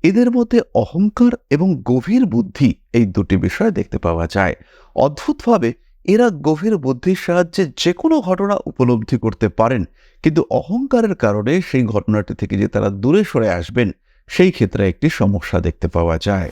এদের মধ্যে অহংকার এবং গভীর বুদ্ধি এই দুটি বিষয় দেখতে পাওয়া যায়। অদ্ভুতভাবে এরা গভীর বুদ্ধির সাহায্যে যে কোনো ঘটনা উপলব্ধি করতে পারেন, কিন্তু অহংকারের কারণে সেই ঘটনাটি থেকে যে তারা দূরে সরে আসবেন, সেই ক্ষেত্রে একটি সমস্যা দেখতে পাওয়া যায়।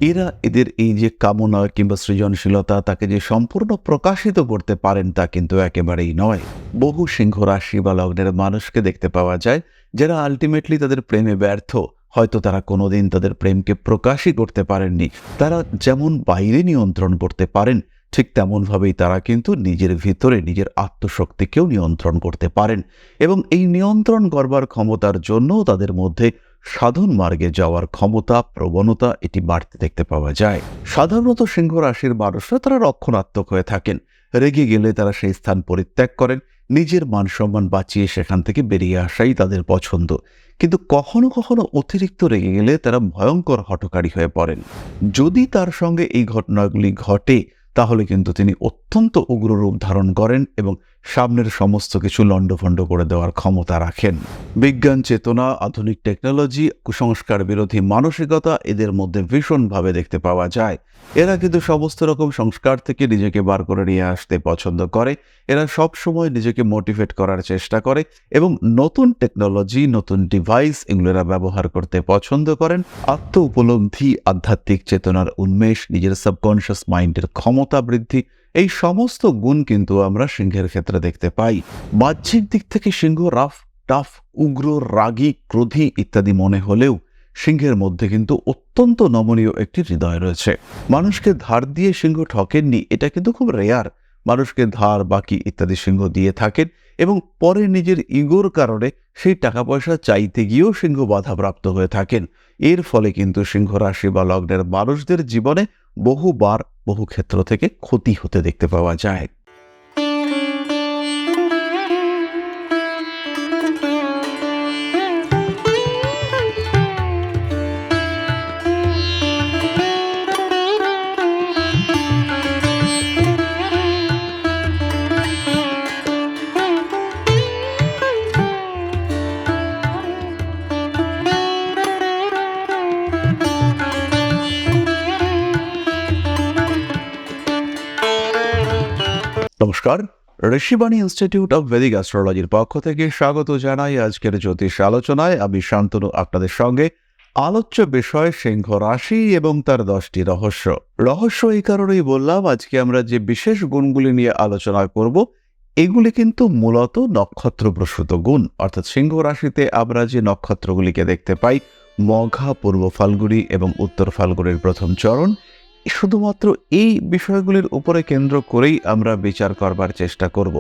এরা এদের এই যে কামনা কিংবা সৃজনশীলতা তাকে যে সম্পূর্ণ প্রকাশিত করতে পারেন তা কিন্তু একেবারেই নয়। বহু সিংহ রাশি বা লগ্নের মানুষকে দেখতে পাওয়া যায় যারা আলটিমেটলি তাদের প্রেমে ব্যর্থ। হয়তো তারা কোনোদিন তাদের প্রেমকে প্রকাশই করতে পারেননি। তারা যেমন বাইরে নিয়ন্ত্রণ করতে পারেন, ঠিক তেমনভাবেই তারা কিন্তু নিজের ভিতরে নিজের আত্মশক্তিকেও নিয়ন্ত্রণ করতে পারেন, এবং এই নিয়ন্ত্রণ করবার ক্ষমতার জন্য তাদের মধ্যে সাধন মার্গে যাওয়ার ক্ষমতা, প্রবণতা এটি বাড়তে দেখতে পাওয়া যায়। সাধারণত সিংহ রাশির মানুষরা তারা রক্ষণাত্মক হয়ে থাকেন। রেগে গেলে তারা সেই স্থান পরিত্যাগ করেন। নিজের মান সম্মান বাঁচিয়ে সেখান থেকে বেরিয়ে আসাই তাদের পছন্দ। কিন্তু কখনো কখনো অতিরিক্ত রেগে গেলে তারা ভয়ঙ্কর হঠকারী হয়ে পড়েন। যদি তার সঙ্গে এই ঘটনাগুলি ঘটে, তাহলে কিন্তু তিনি অত্যন্ত উগ্র রূপ ধারণ করেন এবং সামনের সমস্ত কিছু লণ্ডভণ্ড করে দেওয়ার ক্ষমতা রাখেন। বিজ্ঞান চেতনা, আধুনিক টেকনোলজি, কুসংস্কার বিরোধী মানসিকতা এদের মধ্যে ভীষণভাবে দেখতে পাওয়া যায়। এরা কিন্তু সমস্ত রকম সংস্কার থেকে নিজেকে বার করে নিয়ে আসতে পছন্দ করে। এরা সব সময় নিজেকে মোটিভেট করার চেষ্টা করে এবং নতুন টেকনোলজি, নতুন ডিভাইস এগুলো এরা ব্যবহার করতে পছন্দ করেন। আত্ম উপলব্ধি, আধ্যাত্মিক চেতনার উন্মেষ, নিজের সাবকনশিয়াস মাইন্ডের ক্ষমতা বৃদ্ধি, এই সমস্ত গুণ কিন্তু আমরা সিংহের ক্ষেত্রে দেখতে পাই। বাহ্যিক দিক থেকে সিংহ রাফ, টাফ, উগ্র, রাগী, ক্রোধী ইত্যাদি মনে হলেও সিংহের মধ্যে কিন্তু অত্যন্ত নমনীয় একটি হৃদয় রয়েছে। মানুষকে ধার দিয়ে সিংহ ঠকেননি, এটা কিন্তু খুব রেয়ার। মানুষকে ধার, বাকি ইত্যাদি সিংহ দিয়ে থাকেন এবং পরে নিজের ইগোর কারণে সেই টাকা পয়সা চাইতে গিয়েও সিংহ বাধাপ্রাপ্ত হয়ে থাকেন। এর ফলে কিন্তু সিংহ রাশি বা লগ্নের মানুষদের জীবনে বহুবার বহু ক্ষেত্র থেকে ক্ষতি হতে দেখতে পাওয়া যায়। নমস্কার, ঋষিবাণী ইনস্টিটিউট অব ভেদিক অ্যাস্ট্রোলজির পক্ষ থেকে স্বাগত জানাই আজকের জ্যোতিষ আলোচনায়। আমি শান্তনু আপনাদের সঙ্গে। আলোচ্য বিষয় সিংহ রাশি এবং তার 10টি রহস্য। রহস্য এই কারণেই বললাম, আজকে আমরা যে বিশেষ গুণগুলি নিয়ে আলোচনা করব এগুলি কিন্তু মূলত নক্ষত্রপ্রসূত গুণ। অর্থাৎ সিংহ রাশিতে আমরা যে নক্ষত্রগুলিকে দেখতে পাই, মঘা, পূর্ব ফাল্গুনী এবং উত্তর ফাল্গুনীর প্রথম চরণ, শুধুমাত্র এই বিষয়গুলির উপরে কেন্দ্র করেই আমরা বিচার করবার চেষ্টা করব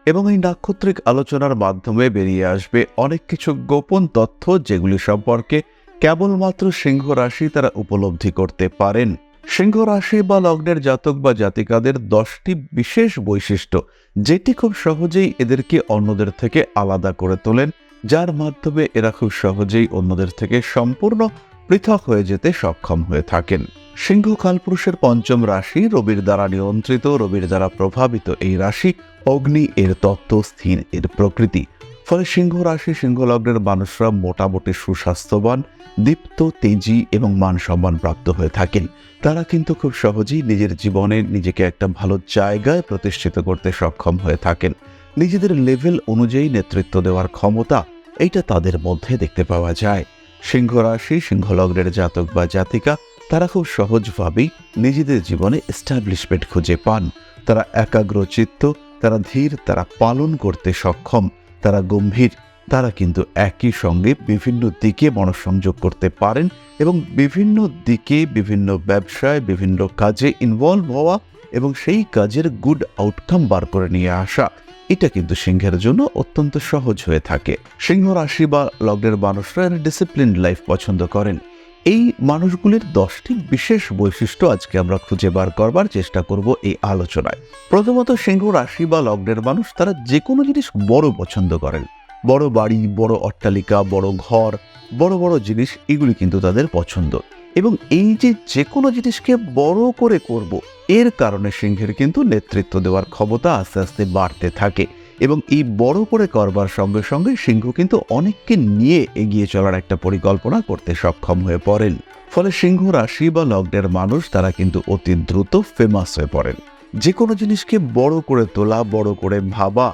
এবং এই নাক্ষত্রিক আলোচনার মাধ্যমে বেরিয়ে আসবে অনেক কিছু গোপন তথ্য, যেগুলি সম্পর্কে কেবলমাত্র সিংহ রাশি তারা উপলব্ধি করতে পারেন। সিংহ রাশি বা লগ্নের জাতক বা জাতিকাদের 10টি বিশেষ বৈশিষ্ট্য, যেটি খুব সহজেই এদেরকে অন্যদের থেকে আলাদা করে তোলেন, যার মাধ্যমে এরা খুব সহজেই অন্যদের থেকে সম্পূর্ণ পৃথক হয়ে যেতে সক্ষম হয়ে থাকেন। সিংহ কালপুরুষের পঞ্চম রাশি, রবির দ্বারা নিয়ন্ত্রিত, রবির দ্বারা প্রভাবিত এই রাশি। অগ্নি এর তত্ত্ব, স্থির এর প্রকৃতি। ফলে সিংহ রাশি, সিংহ লগ্নের মানুষরা মোটামুটি সুস্বাস্থ্যবান, দীপ্ত, তেজি এবং মান সম্মান প্রাপ্ত হয়ে থাকেন। তারা কিন্তু খুব সহজেই নিজের জীবনে নিজেকে একটা ভালো জায়গায় প্রতিষ্ঠিত করতে সক্ষম হয়ে থাকেন। নিজেদের লেভেল অনুযায়ী নেতৃত্ব দেওয়ার ক্ষমতা এইটা তাদের মধ্যে দেখতে পাওয়া যায়। সিংহ রাশি, সিংহ লগ্নের জাতক বা জাতিকা তারা খুব সহজভাবেই নিজেদের জীবনে এস্টাবলিশমেন্ট খুঁজে পান। তারা একাগ্রচিত্ত, তারা ধীর, তারা পালন করতে সক্ষম, তারা গম্ভীর। তারা কিন্তু একই সঙ্গে বিভিন্ন দিকে মনোসংযোগ করতে পারেন এবং বিভিন্ন দিকে, বিভিন্ন ব্যবসায়, বিভিন্ন কাজে ইনভলভ হওয়া এবং সেই কাজের গুড আউটকাম বার করে নিয়ে আসা, এটা কিন্তু সিংহের জন্য অত্যন্ত সহজ হয়ে থাকে। সিংহ রাশি বা লগ্নের মানুষরা ডিসিপ্লিন লাইফ পছন্দ করেন। এই মানুষগুলির 10টি বিশেষ বৈশিষ্ট্য আজকে আমরা খুঁজে বার করবার চেষ্টা করব এই আলোচনায়। প্রথমত, সিংহ রাশি বা লগ্নের মানুষ তারা যে কোনো জিনিস বড় পছন্দ করেন। বড় বাড়ি, বড় অট্টালিকা, বড় ঘর, বড় বড় জিনিস, এগুলি কিন্তু তাদের পছন্দ। এবং এই যে কোনো জিনিসকে বড় করে করব, এর কারণে সিংহের কিন্তু নেতৃত্ব দেওয়ার ক্ষমতা আস্তে আস্তে বাড়তে থাকে এবং এই বড় করে করবার সঙ্গে সঙ্গে সিংহ কিন্তু অনেককে নিয়ে এগিয়ে চলার একটা পরিকল্পনা করতে সক্ষম হয়ে পড়েন। ফলে সিংহ রাশি বা লগ্নের মানুষ তারা কিন্তু অতি দ্রুত ফেমাস হয়ে পড়েন। যে কোনো জিনিসকে বড় করে তোলা, বড় করে ভাবা,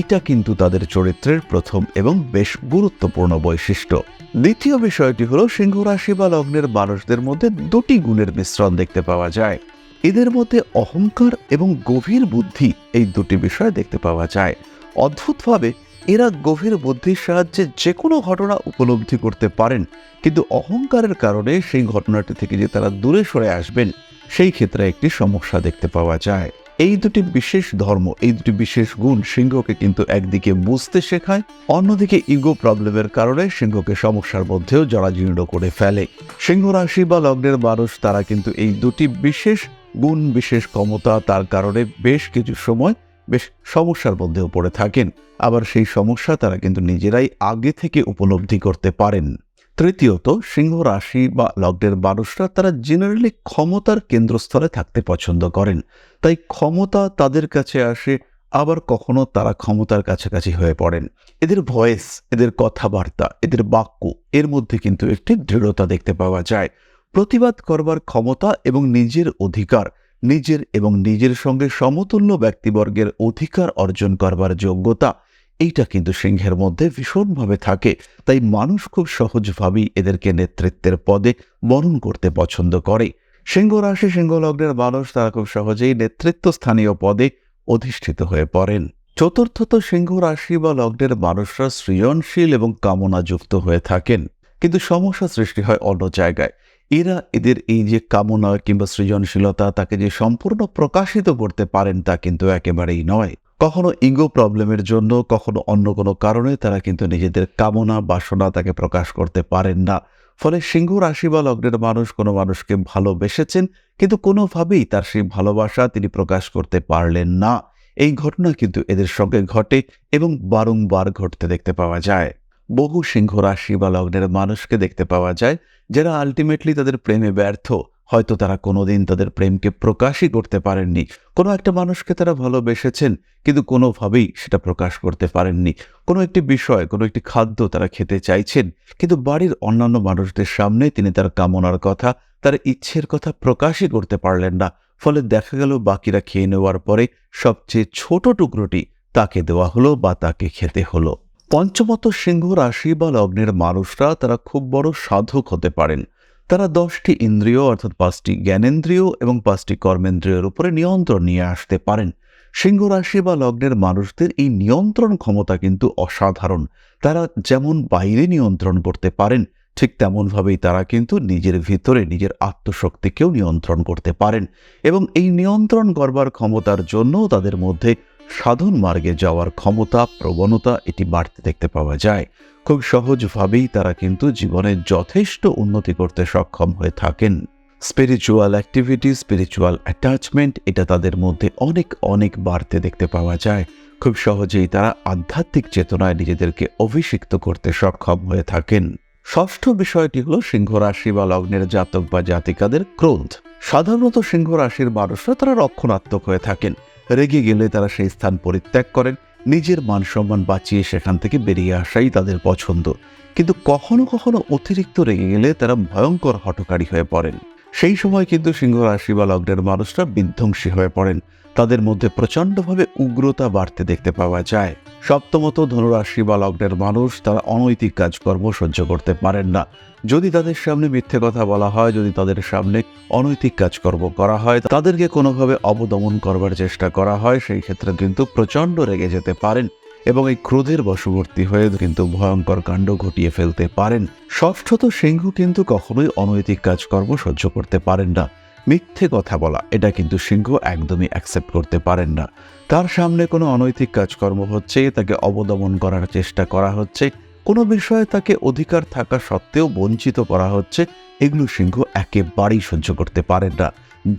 এটা কিন্তু তাদের চরিত্রের প্রথম এবং বেশ গুরুত্বপূর্ণ বৈশিষ্ট্য। দ্বিতীয় বিষয়টি হলো সিংহ রাশি বা লগ্নের মানুষদের মধ্যে দুটি গুণের মিশ্রণ দেখতে পাওয়া যায়। এদের মধ্যে অহংকার এবং গভীর বুদ্ধি, এই দুটি বিষয় দেখতে পাওয়া যায়। অদ্ভুতভাবে এরা গভীর বুদ্ধির সাহায্যে যে কোনো ঘটনা উপলব্ধি করতে পারেন, কিন্তু অহংকারের কারণে সেই ঘটনাটি থেকে যে তারা দূরে সরে আসবেন, সেই ক্ষেত্রে একটি সমস্যা দেখতে পাওয়া যায়। এই দুটি বিশেষ ধর্ম, এই দুটি বিশেষ গুণ সিংহকে কিন্তু একদিকে বুঝতে শেখায়, অন্যদিকে ইগো প্রবলেমের কারণে সিংহকে সমস্যার মধ্যেও জরাজীর্ণ করে ফেলে। সিংহ রাশি বা লগ্নের মানুষ তারা কিন্তু এই দুটি বিশেষ গুণ, বিশেষ ক্ষমতা, তার কারণে বেশ কিছু সময় বেশ সমস্যার মধ্যেও পড়ে থাকেন। আবার সেই সমস্যা তারা কিন্তু নিজেরাই আগে থেকে উপলব্ধি করতে পারেন। তৃতীয়ত, সিংহ রাশি বা লগ্নের মানুষরা তারা জেনারেলি ক্ষমতার কেন্দ্রস্থলে থাকতে পছন্দ করেন। তাই ক্ষমতা তাদের কাছে আসে, আবার কখনো তারা ক্ষমতার কাছাকাছি হয়ে পড়েন। এদের ভয়েস, এদের কথাবার্তা, এদের বাক্য, এর মধ্যে কিন্তু একটি দৃঢ়তা দেখতে পাওয়া যায়। প্রতিবাদ করবার ক্ষমতা এবং নিজের অধিকার, নিজের সঙ্গে সমতুল্য ব্যক্তিবর্গের অধিকার অর্জন করবার যোগ্যতা, এইটা কিন্তু সিংহের মধ্যে ভীষণভাবে থাকে। তাই মানুষ খুব সহজভাবেই এদেরকে নেতৃত্বের পদে বরণ করতে পছন্দ করে। সিংহ রাশি, সিংহ লগ্নের মানুষ তারা খুব সহজেই নেতৃত্ব স্থানীয় পদে অধিষ্ঠিত হয়ে পড়েন। চতুর্থত, সিংহ রাশি বা লগ্নের মানুষরা সৃজনশীল এবং কামনাযুক্ত হয়ে থাকেন, কিন্তু সমস্যা সৃষ্টি হয় অন্য জায়গায়। এরা এদের এই যে কামনা কিংবা সৃজনশীলতা, তাকে যে সম্পূর্ণ প্রকাশিত করতে পারেন তা কিন্তু একেবারেই নয়। কখনো ইগো প্রবলেমের জন্য, কখনো অন্য কোনো কারণে তারা কিন্তু নিজেদের কামনা বাসনা তাকে প্রকাশ করতে পারেন না। ফলে সিংহ রাশি বা লগ্নের মানুষ কোনো মানুষকে ভালোবেসেছেন, কিন্তু কোনোভাবেই তার সেই ভালোবাসা তিনি প্রকাশ করতে পারলেন না। এই ঘটনা কিন্তু এদের সঙ্গে ঘটে এবং বারংবার ঘটতে দেখতে পাওয়া যায়। বহু সিংহ রাশি বা লগ্নের মানুষকে দেখতে পাওয়া যায় যারা আলটিমেটলি তাদের প্রেমে ব্যর্থ। হয়তো তারা কোনোদিন তাদের প্রেমকে প্রকাশই করতে পারেননি। কোনো একটা মানুষকে তারা ভালোবেসেছেন, কিন্তু কোনোভাবেই সেটা প্রকাশ করতে পারেননি। কোনো একটি বিষয়, কোনো একটি খাদ্য তারা খেতে চাইছেন, কিন্তু বাড়ির অন্যান্য মানুষদের সামনে তিনি তার কামনার কথা, তার ইচ্ছের কথা প্রকাশই করতে পারলেন না। ফলে দেখা গেল বাকিরা খেয়ে নেওয়ার পরে সবচেয়ে ছোট টুকরোটি তাকে দেওয়া হলো বা তাকে খেতে হলো। পঞ্চমত, সিংহ রাশি বা লগ্নের মানুষরা তারা খুব বড় সাধক হতে পারেন। তারা 10টি ইন্দ্রিয় অর্থাৎ 5টি জ্ঞানেন্দ্রিয় এবং 5টি কর্মেন্দ্রিয়ের উপরে নিয়ন্ত্রণ নিয়ে আসতে পারেন। সিংহ রাশি বা লগ্নের মানুষদের এই নিয়ন্ত্রণ ক্ষমতা কিন্তু অসাধারণ। তারা যেমন বাইরে নিয়ন্ত্রণ করতে পারেন, ঠিক তেমনভাবেই তারা কিন্তু নিজের ভিতরে নিজের আত্মশক্তিকেও নিয়ন্ত্রণ করতে পারেন। এবং এই নিয়ন্ত্রণ করবার ক্ষমতার জন্য তাদের মধ্যে সাধন মার্গে যাওয়ার ক্ষমতা, প্রবণতা, এটি বাড়তে দেখতে পাওয়া যায়। খুব সহজভাবেই তারা কিন্তু জীবনে যথেষ্ট উন্নতি করতে সক্ষম হয়ে থাকেন। স্পিরিচুয়াল অ্যাক্টিভিটি, স্পিরিচুয়াল অ্যাটাচমেন্ট, এটা তাদের মধ্যে অনেক অনেক বাড়তে দেখতে পাওয়া যায়। খুব সহজেই তারা আধ্যাত্মিক চেতনায় নিজেদেরকে অভিষিক্ত করতে সক্ষম হয়ে থাকেন। ষষ্ঠ বিষয়টি হলো সিংহ রাশি বা লগ্নের জাতক বা জাতিকাদের ক্রোধ। সাধারণত সিংহ রাশির মানুষরা তারা রক্ষণাত্মক হয়ে থাকেন। রেগে গেলে তারা সেই স্থান পরিত্যাগ করেন, নিজের মান সম্মান বাঁচিয়ে সেখান থেকে বেরিয়ে আসাই তাদের পছন্দ। কিন্তু কখনো কখনো অতিরিক্ত রেগে গেলে তারা ভয়ঙ্কর হঠকারী হয়ে পড়েন। সেই সময় কিন্তু সিংহ রাশি বা লগ্নের মানুষরা বিধ্বংসী হয়ে পড়েন। তাদের মধ্যে প্রচণ্ডভাবে উগ্রতা বাড়তে দেখতে পাওয়া যায়। সপ্তমত, ধনুরাশি বা লগ্নের মানুষ তারা অনৈতিক কাজকর্ম সহ্য করতে পারেন না। যদি তাদের সামনে মিথ্যে কথা বলা হয়, যদি তাদের সামনে অনৈতিক কাজকর্ম করা হয়, তাদেরকে কোনোভাবে অবদমন করবার চেষ্টা করা হয়, সেই ক্ষেত্রে কিন্তু প্রচণ্ড রেগে যেতে পারেন এবং এই ক্রোধের বশবর্তী হয়ে কিন্তু ভয়ঙ্কর কাণ্ড ঘটিয়ে ফেলতে পারেন। ষষ্ঠত, সিংহ কিন্তু কখনোই অনৈতিক কাজকর্ম সহ্য করতে পারেন না। মিথ্যে কথা বলা, এটা কিন্তু সিংহ একদমই অ্যাকসেপ্ট করতে পারেন না। তার সামনে কোনো অনৈতিক কাজকর্ম হচ্ছে, তাকে অবদমন করার চেষ্টা করা হচ্ছে, কোনো বিষয়ে তাকে অধিকার থাকা সত্ত্বেও বঞ্চিত করা হচ্ছে, এগুলো সিংহ একেবারেই সহ্য করতে পারেন না।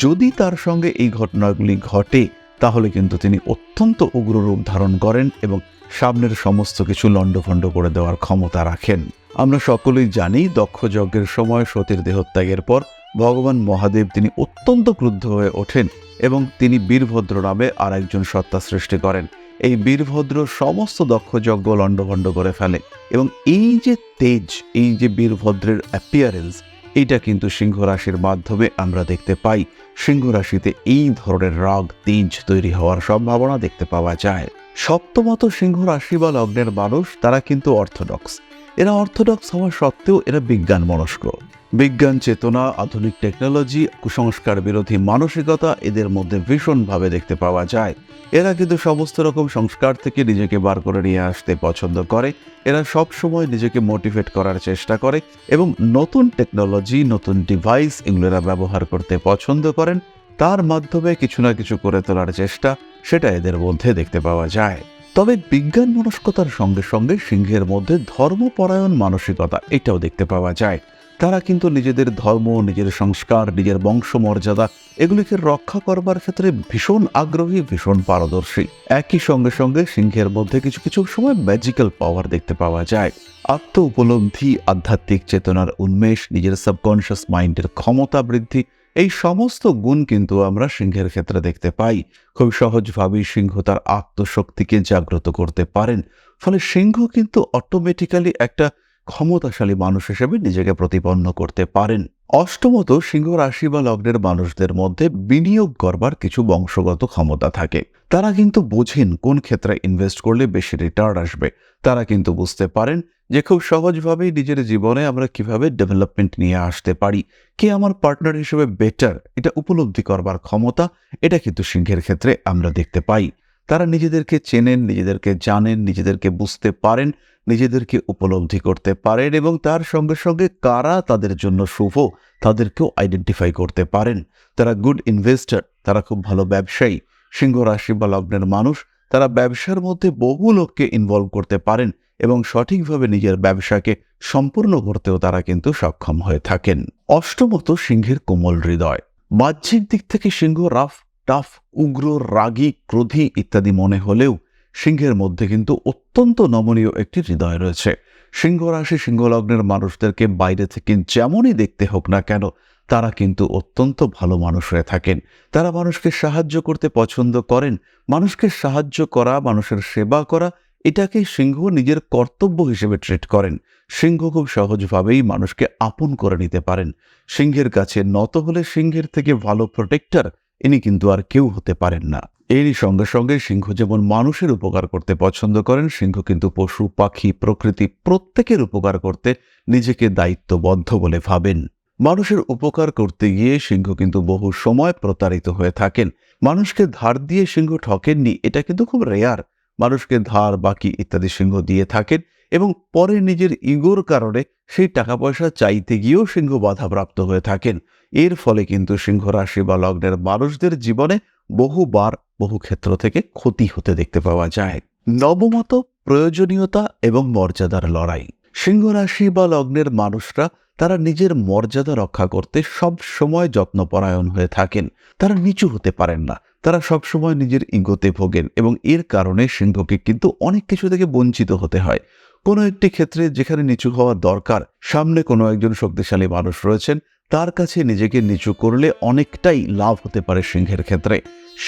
যদি তার সঙ্গে এই ঘটনাগুলি ঘটে, তাহলে কিন্তু তিনি অত্যন্ত উগ্র রূপ ধারণ করেন এবং সামনের সমস্ত কিছু লণ্ডভণ্ড করে দেওয়ার ক্ষমতা রাখেন। আমরা সকলেই জানি, দক্ষ যজ্ঞের সময় সতীর দেহত্যাগের পর ভগবান মহাদেব তিনি অত্যন্ত ক্রুদ্ধ হয়ে ওঠেন এবং তিনি বীরভদ্র নামে আর একজন সত্তা সৃষ্টি করেন এই বীরভদ্র সমস্ত দক্ষ যজ্ঞ লণ্ডভণ্ড করে ফেলে। এবং এই যে তেজ, এই যে বীরভদ্রের অ্যাপিয়ারেন্স, এইটা কিন্তু সিংহ রাশির মাধ্যমে আমরা দেখতে পাই। সিংহ রাশিতে এই ধরনের রাগ তেজ তৈরি হওয়ার সম্ভাবনা দেখতে পাওয়া যায়। সপ্তমত সিংহ রাশি বা লগ্নের মানুষ তারা কিন্তু অর্থোডক্স। এরা অর্থোডক্স হওয়া সত্ত্বেও এরা বিজ্ঞান মনস্ক। বিজ্ঞান চেতনা, আধুনিক টেকনোলজি, কুসংস্কার বিরোধী মানসিকতা এদের মধ্যে ভীষণভাবে দেখতে পাওয়া যায়। এরা কিন্তু সমস্ত রকম সংস্কার থেকে নিজেকে বার করে নিয়ে আসতে পছন্দ করে। এরা সব সময় নিজেকে মোটিভেট করার চেষ্টা করে এবং নতুন টেকনোলজি, নতুন ডিভাইস এগুলো এরা ব্যবহার করতে পছন্দ করেন। তার মাধ্যমে কিছু না কিছু করে তোলার চেষ্টা, সেটা এদের মধ্যে দেখতে পাওয়া যায়। তবে বিজ্ঞান মনস্কতার সঙ্গে সঙ্গে সিংহের মধ্যে ধর্মপরায়ণ মানসিকতা এটাও দেখতে পাওয়া যায়। তারা কিন্তু নিজেদের ধর্ম, নিজের সংস্কার, নিজের বংশমর্যাদা এগুলিকে রক্ষা করবার ক্ষেত্রে ভীষণ আগ্রহী, ভীষণ পারদর্শী। একই সঙ্গে সঙ্গে সিংহের মধ্যে কিছু কিছু সময় ম্যাজিক্যাল পাওয়ার দেখতে পাওয়া যায়। আত্ম উপলব্ধি, আধ্যাত্মিক চেতনার উন্মেষ, নিজের সাবকনশিয়াস মাইন্ডের ক্ষমতা বৃদ্ধি, এই সমস্ত গুণ কিন্তু আমরা সিংহের ক্ষেত্রে দেখতে পাই। খুব সহজভাবেই সিংহ তার আত্মশক্তিকে জাগ্রত করতে পারেন। ফলে সিংহ কিন্তু অটোমেটিক্যালি একটা ক্ষমতাশালী মানুষ হিসেবে নিজেকে প্রতিপন্ন করতে পারেন। অষ্টমত সিংহ রাশি বা লগ্নের মানুষদের মধ্যে বিনিয়োগ করবার কিছু বংশগত ক্ষমতা থাকে। তারা কিন্তু বোঝেন কোন ক্ষেত্রে ইনভেস্ট করলে বেশি রিটার্ন আসবে। তারা কিন্তু বুঝতে পারেন যে খুব সহজভাবেই নিজের জীবনে আমরা কিভাবে ডেভেলপমেন্ট নিয়ে আসতে পারি, কে আমার পার্টনার হিসেবে বেটার, এটা উপলব্ধি করবার ক্ষমতা এটা কিন্তু সিংহের ক্ষেত্রে আমরা দেখতে পাই। তারা নিজেদেরকে চেনেন, নিজেদেরকে জানেন, নিজেদেরকে বুঝতে পারেন, নিজেদেরকে উপলব্ধি করতে পারেন এবং তার সঙ্গে সঙ্গে কারা তাদের জন্য শুভ তাদেরকেও আইডেন্টিফাই করতে পারেন। তারা গুড ইনভেস্টর, তারা খুব ভালো ব্যবসায়ী। সিংহ রাশি বা লগ্নের মানুষ তারা ব্যবসার মধ্যে বহু লোককে ইনভলভ করতে পারেন এবং সঠিকভাবে নিজের ব্যবসাকে সম্পূর্ণ করতেও তারা কিন্তু সক্ষম হয়ে থাকেন। অষ্টমত সিংহের কোমল হৃদয়। বাহ্যিক দিক থেকে সিংহ রাফ, টাফ, উগ্র, রাগী, ক্রোধী ইত্যাদি মনে হলেও সিংহের মধ্যে কিন্তু অত্যন্ত নমনীয় একটি হৃদয় রয়েছে। সিংহ রাশি, সিংহ লগ্নের মানুষদেরকে বাইরে থেকে যেমনই দেখতে হোক না কেন, তারা কিন্তু অত্যন্ত ভালো মানুষ হয়ে থাকেন। তারা মানুষকে সাহায্য করতে পছন্দ করেন। মানুষকে সাহায্য করা, মানুষের সেবা করা, এটাকে সিংহ নিজের কর্তব্য হিসেবে ট্রিট করেন। সিংহ খুব সহজভাবেই মানুষকে আপন করে নিতে পারেন। সিংহের কাছে নত হলে সিংহের থেকে ভালো প্রোটেক্টর ইনি কিন্তু আর কেউ হতে পারেন না। এরই সঙ্গে সঙ্গে সিংহ যেমন মানুষের উপকার করতে পছন্দ করেন, সিংহ কিন্তু পশু, পাখি, প্রকৃতি প্রত্যেকের উপকার করতে নিজেকে দায়িত্ববদ্ধ বলে ভাবেন। মানুষের উপকার করতে গিয়ে সিংহ কিন্তু বহু সময় প্রতারিত হয়ে থাকেন। মানুষকে ধার দিয়ে সিংহ ঠকেননি, এটা কিন্তু খুব রেয়ার। মানুষকে ধার, বাকি ইত্যাদি সিংহ দিয়ে থাকেন এবং পরে নিজের ইগোর কারণে সেই টাকা পয়সা চাইতে গিয়েও সিংহ বাধাপ্রাপ্ত হয়ে থাকেন। এর ফলে কিন্তু সিংহ রাশি বা লগ্নের মানুষদের জীবনে বহুবার বহু ক্ষেত্র থেকে ক্ষতি হতে দেখতে পাওয়া যায়। নবমত প্রয়োজনীয়তা এবং মর্যাদার লড়াই। সিংহ রাশি বা লগ্নের মানুষরা তারা নিজের মর্যাদা রক্ষা করতে সব সময় যত্নপরায়ণ হয়ে থাকেন। তারা নিচু হতে পারেন না। তারা সবসময় নিজের ইগোতে ভোগেন এবং এর কারণে সিংহকে কিন্তু অনেক কিছু থেকে বঞ্চিত হতে হয়। কোনো একটি ক্ষেত্রে যেখানে নিচু হওয়া দরকার, সামনে কোনো একজন শক্তিশালী মানুষ রয়েছেন, তার কাছে নিজেকে নিচু করলে অনেকটাই লাভ হতে পারে সিংহের ক্ষেত্রে।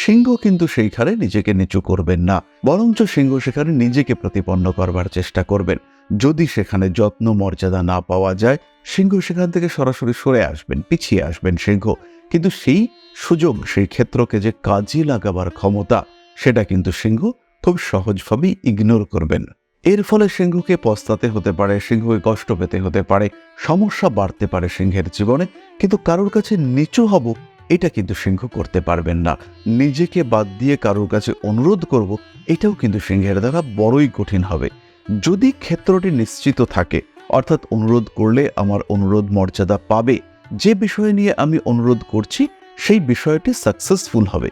সিংহ কিন্তু সেইখানে নিজেকে নিচু করবেন না, বরঞ্চ সিংহ সেখানে নিজেকে প্রতিপন্ন করবার চেষ্টা করবেন। যদি সেখানে যত্ন মর্যাদা না পাওয়া যায়, সিংহ সেখান থেকে সরাসরি সরে আসবেন, পিছিয়ে আসবেন সিংহ। কিন্তু সেই সুযোগ, সেই ক্ষেত্রকে যে কাজে লাগাবার ক্ষমতা, সেটা কিন্তু সিংহ খুব সহজভাবেই ইগনোর করবেন। এর ফলে সিংহকে পস্তাতে হতে পারে, সিংহকে কষ্ট পেতে হতে পারে, সমস্যা বাড়তে পারে সিংহের জীবনে। কিন্তু কারোর কাছে নিচু হব এটা কিন্তু সিংহ করতে পারবেন না। নিজেকে বাদ দিয়ে কারোর কাছে অনুরোধ করব, এটাও কিন্তু সিংহের দ্বারা বড়ই কঠিন হবে। যদি ক্ষেত্রটি নিশ্চিত থাকে, অর্থাৎ অনুরোধ করলে আমার অনুরোধ মর্যাদা পাবে, যে বিষয় নিয়ে আমি অনুরোধ করছি সেই বিষয়টি সাকসেসফুল হবে,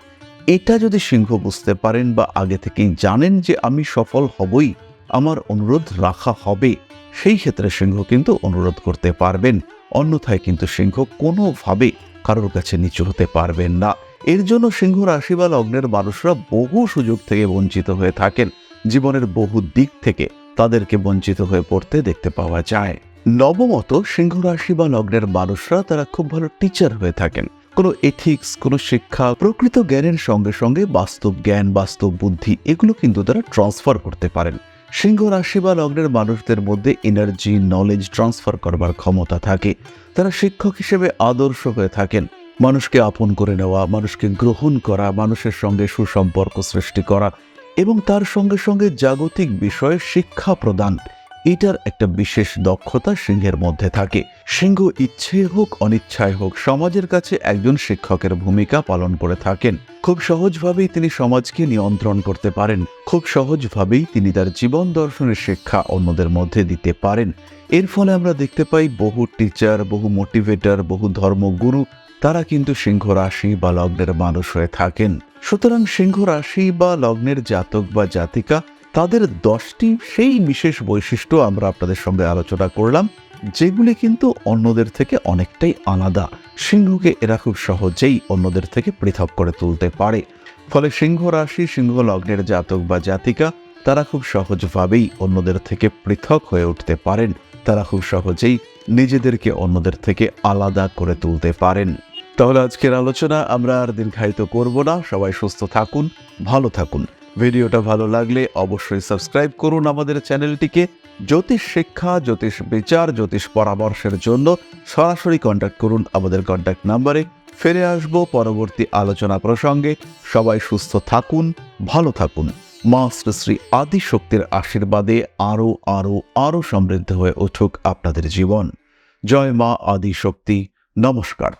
এটা যদি সিংহ বুঝতে পারেন বা আগে থেকেই জানেন যে আমি সফল হবই, আমার অনুরোধ রাখা হবে, সেই ক্ষেত্রে সিংহ কিন্তু অনুরোধ করতে পারবেন। অন্যথায় কিন্তু সিংহ কোনোভাবে কারোর কাছে নিচু হতে পারবেন না। এর জন্য সিংহ রাশি বা লগ্নের মানুষরা বহু সুযোগ থেকে বঞ্চিত হয়ে থাকেন। জীবনের বহু দিক থেকে তাদেরকে বঞ্চিত হয়ে পড়তে দেখতে পাওয়া যায়। নবমত সিংহ রাশি বা লগ্নের মানুষরা তারা খুব ভালো টিচার হয়ে থাকেন। কোনো এথিক্স, কোনো শিক্ষা, প্রকৃত জ্ঞানের সঙ্গে সঙ্গে বাস্তব জ্ঞান, বাস্তব বুদ্ধি এগুলো কিন্তু তারা ট্রান্সফার করতে পারেন। সিংহ রাশি বা লগ্নের মানুষদের মধ্যে এনার্জি, নলেজ ট্রান্সফার করবার ক্ষমতা থাকে। তারা শিক্ষক হিসেবে আদর্শ হয়ে থাকেন। মানুষকে আপন করে নেওয়া, মানুষকে গ্রহণ করা, মানুষের সঙ্গে সুসম্পর্ক সৃষ্টি করা এবং তার সঙ্গে সঙ্গে জাগতিক বিষয়ে শিক্ষা প্রদান, এটার একটা বিশেষ দক্ষতা সিংহের মধ্যে থাকে। সিংহ ইচ্ছে হোক অনিচ্ছায় হোক সমাজের কাছে একজন শিক্ষকের ভূমিকা পালন করে থাকেন। খুব সহজভাবেই তিনি সমাজকে নিয়ন্ত্রণ করতে পারেন। খুব সহজভাবেই তিনি তার জীবন দর্শনের শিক্ষা অন্যদের মধ্যে দিতে পারেন। এর ফলে আমরা দেখতে পাই বহু টিচার, বহু মোটিভেটর, বহু ধর্মগুরু তারা কিন্তু সিংহ রাশি বা লগ্নের মানুষ হয়ে থাকেন। সুতরাং সিংহ রাশি বা লগ্নের জাতক বা জাতিকা তাদের 10টি সেই বিশেষ বৈশিষ্ট্য আমরা আপনাদের সঙ্গে আলোচনা করলাম, যেগুলি কিন্তু অন্যদের থেকে অনেকটাই আলাদা। সিংহকে এরা খুব সহজেই অন্যদের থেকে পৃথক করে তুলতে পারে। ফলে সিংহ রাশি, সিংহ লগ্নের জাতক বা জাতিকা তারা খুব সহজভাবেই অন্যদের থেকে পৃথক হয়ে উঠতে পারেন। তারা খুব সহজেই নিজেদেরকে অন্যদের থেকে আলাদা করে তুলতে পারেন। তাহলে আজকের আলোচনা আমরা আর দীর্ঘায়িত করব না। সবাই সুস্থ থাকুন, ভালো থাকুন। ভিডিওটা ভালো লাগলে অবশ্যই সাবস্ক্রাইব করুন আমাদের চ্যানেলটিকে। জ্যোতিষ শিক্ষা, জ্যোতিষ বিচার, জ্যোতিষ পরামর্শের জন্য সরাসরি কন্ট্যাক্ট করুন আমাদের কন্ট্যাক্ট নাম্বারে। ফিরে আসব পরবর্তী আলোচনা প্রসঙ্গে। সবাই সুস্থ থাকুন, ভালো থাকুন। মা শ্রী আদি শক্তির আশীর্বাদে আরো আরো আরো সমৃদ্ধ হয়ে উঠুক আপনাদের জীবন। জয় মা আদি শক্তি। নমস্কার।